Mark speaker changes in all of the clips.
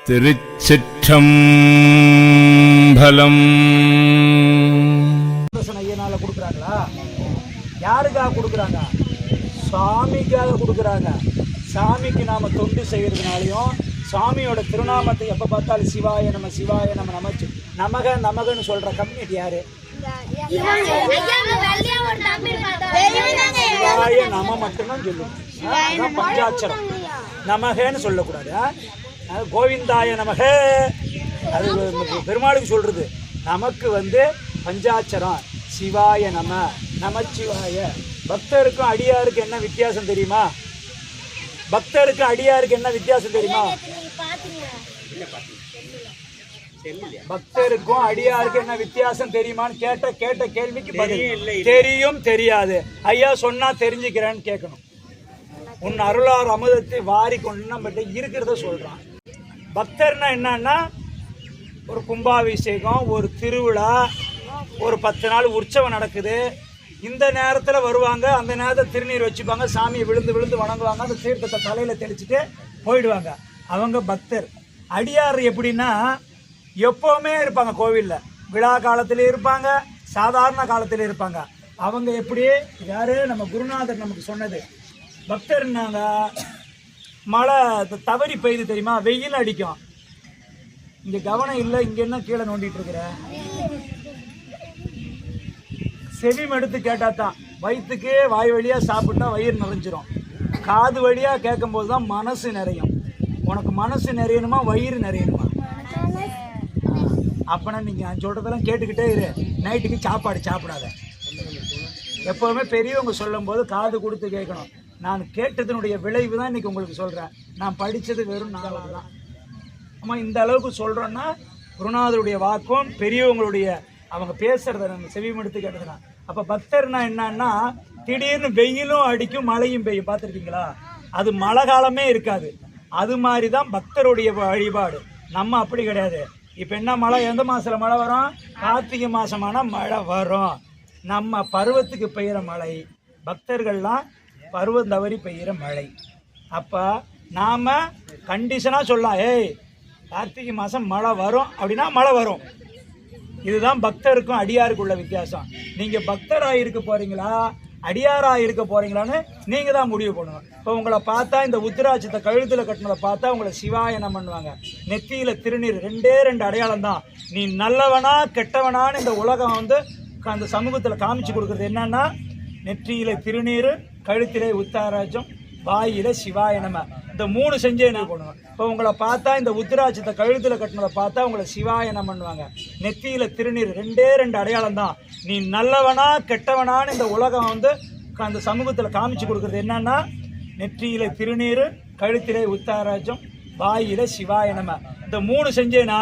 Speaker 1: திருச்சிற்றம்பலம்.
Speaker 2: ஐயனால கொடுக்குறாங்களா? யாருக்காக கொடுக்குறாங்க? சாமிக்காக கொடுக்குறாங்க. சாமிக்கு நாம தொண்டு செய்யறதுனாலையும் சாமியோட திருநாமத்தை எப்ப பார்த்தாலும் சிவாய நம சிவாய நம நமச்சு நமக நமகன்னு சொல்ற கம்யூனிட்டி யாரு? சிவாய நம மட்டும்தான் சொல்லுவோம். பஞ்சாட்சரம் நமகன்னு சொல்லக்கூடாது. கோவிந்தாய நமக அது பெருமாளுக்கு சொல்றது. நமக்கு பஞ்சாட்சரம் சிவாய நம நமச்சிவாய. பக்தருக்கும் அடியாருக்கு என்ன வித்தியாசம் தெரியுமா? பக்தருக்கு அடியாருக்கு என்ன வித்தியாசம் தெரியுமா? பக்தருக்கும் அடியாருக்கு என்ன வித்தியாசம் தெரியுமான்னு கேட்ட கேள்விக்கு பதில் தெரியும் தெரியாது. ஐயா சொன்னா தெரிஞ்சுக்கிறேன்னு கேட்கணும். உன் அருளார் அமுதத்தை வாரி கொண்டு நம்மகிட்ட இருக்கிறத சொல்றான். பக்தர்னா என்னன்னா ஒரு கும்பாபிஷேகம், ஒரு திருவிழா, ஒரு 10 நாள் உற்சவம் நடக்குது. இந்த நேரத்தில் வருவாங்க. அந்த நேரத்தில் திருநீர் வச்சுப்பாங்க. சாமியை விழுந்து விழுந்து வணங்குவாங்க. அந்த தீர்த்தத்தை தலையில் தெளிச்சுட்டு போயிடுவாங்க. அவங்க பக்தர். அடியார் எப்படின்னா எப்போவுமே இருப்பாங்க. கோவிலில் விழா காலத்திலே இருப்பாங்க, சாதாரண காலத்திலே இருப்பாங்க. அவங்க எப்படி? யாரு? நம்ம குருநாதர் நமக்கு சொன்னது. பக்தர்னாங்க மழை தவறி பெய்யுது தெரியுமா? வெயில் அடிக்கும். இங்கே கவனம் இல்லை. இங்கே என்ன கீழே நோண்டிட்டு இருக்கிற? செவிம் எடுத்து கேட்டால் தான் வயிற்றுக்கு வாய் வழியாக சாப்பிட்டா வயிறு நிறைஞ்சிரும். காது வழியாக கேட்கும்போது தான் மனசு நிறையும். உனக்கு மனசு நிறையணுமா வயிறு நிறையணுமா? அப்போனா நீங்கள் நான் சொல்கிறதெல்லாம் கேட்டுக்கிட்டே இரு. நைட்டுக்கு சாப்பாடு சாப்பிடாத. எப்போவுமே பெரியவங்க சொல்லும் போது காது கொடுத்து கேட்கணும். நான் கேட்டதனுடைய விளைவு தான் இன்றைக்கி உங்களுக்கு சொல்கிறேன். நான் படித்தது வெறும் 4 தான். ஆமாம், இந்த அளவுக்கு சொல்கிறோன்னா குருநாதருடைய வாக்கும் பெரியவங்களுடைய அவங்க பேசுகிறத நம்ம செவிமெடுத்து கேட்டதுனா. அப்போ பக்தர்னா என்னன்னா திடீர்னு வெயிலும் அடிக்கும், மழையும் பெய்யும். பார்த்துருக்கீங்களா? அது மழை காலமே இருக்காது. அது மாதிரி தான் பக்தருடைய வழிபாடு. நம்ம அப்படி கிடையாது. இப்போ என்ன மழை? எந்த மாதத்தில் மழை வரும்? கார்த்திகை மாதமான மழை வரும். நம்ம பருவத்துக்கு பெய்கிற மழை. பக்தர்கள்லாம் பருவம் தவறி பெய்கிற மழை. அப்போ நாம் கண்டிஷனாக சொல்லலாம், ஏய் கார்த்திகை மாதம் மழை வரும் அப்படின்னா மழை வரும். இதுதான் பக்தருக்கும் அடியாருக்குள்ள வித்தியாசம். நீங்கள் பக்தராக இருக்க போகிறீங்களா அடியாராக இருக்க போகிறீங்களான்னு நீங்கள் தான் முடிவு பண்ணுவோம். இப்போ உங்களை பார்த்தா இந்த உத்திராட்சத்தை கழுத்தில் கட்டினதை பார்த்தா உங்களை சிவாயனம் பண்ணுவாங்க. நெத்தியில் திருநீர் 2 அடையாளம் தான். நீ நல்லவனா கெட்டவனான்னு இந்த உலகம் அந்த சமூகத்தில் காமிச்சு கொடுக்குறது என்னன்னா நெற்றியில் திருநீர், கழுத்திலே உத்தாராஜம், வாயில சிவாயனம. இந்த 3 செஞ்சே என்ன பண்ணுவோம். இப்போ உங்களை பார்த்தா இந்த உத்திராட்சத்தை கழுத்தில் கட்டினதை பார்த்தா உங்களை சிவாயனம் பண்ணுவாங்க. நெத்தியில் திருநீர் 2 அடையாளம் தான். நீ நல்லவனா கெட்டவனான்னு இந்த உலகம் அந்த சமூகத்தில் காமிச்சு கொடுக்குறது என்னன்னா நெற்றியில திருநீர், கழுத்திலே உத்தாராஜம், வாயில சிவாயனம. இந்த 3 செஞ்சேனா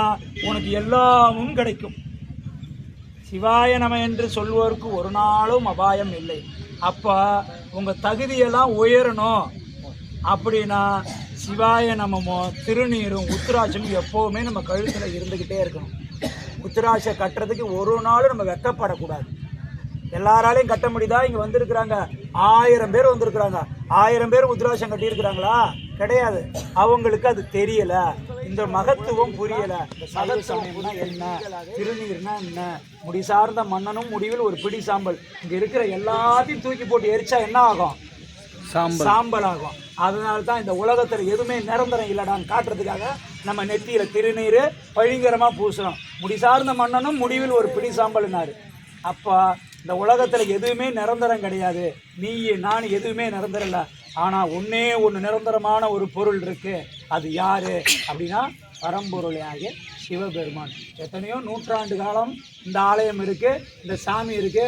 Speaker 2: உனக்கு எல்லாமும் கிடைக்கும். சிவாய நம என்று சொல்வோருக்கு ஒரு நாளும் அபாயம் இல்லை. அப்போ உங்கள் தகுதியெல்லாம் உயரணும் அப்படின்னா சிவாய நமமோ திருநீரும் உத்திராட்சமும் எப்போவுமே நம்ம கழுத்தில் இருந்துக்கிட்டே இருக்கணும். உத்திராட்சை கட்டுறதுக்கு ஒரு நாளும் நம்ம வெக்கப்படக்கூடாது. எல்லாராலையும் கட்ட முடியுதா? இங்கே வந்திருக்கிறாங்க 1000 பேர் வந்திருக்கிறாங்க. 1000 பேர் உத்திராட்சம் கட்டியிருக்கிறாங்களா? கிடையாது. அவங்களுக்கு அது தெரியல. இந்த மகத்துவம் புரியல. சகல் சமயம்னா என்ன, திருநீர்னா என்ன, முடி சார்ந்த மன்னனும் முடிவில் ஒரு பிடி சாம்பல். இங்க இருக்கிற எல்லாத்தையும் தூக்கி போட்டு எரிச்சா என்ன ஆகும்? சாம்பல் ஆகும். அதனால தான் இந்த உலகத்துல எதுவுமே நிரந்தரம் இல்லடான்னு காட்டுறதுக்காக நம்ம நெத்தியில திருநீர் பழிங்கரமா பூசுறோம். முடி சார்ந்த மன்னனும் முடிவில் ஒரு பிடி சாம்பல்னாரு. அப்போ இந்த உலகத்துல எதுவுமே நிரந்தரம் கிடையாது. நீ நான் எதுவுமே நிரந்தரம் இல்லை. ஆனால் ஒன்றே ஒன்று நிரந்தரமான ஒரு பொருள் இருக்கு. அது யாரு அப்படின்னா பரம்பொருளாகிய சிவபெருமான். எத்தனையோ நூற்றாண்டு காலம் இந்த ஆலயம் இருக்கு, இந்த சாமி இருக்கு.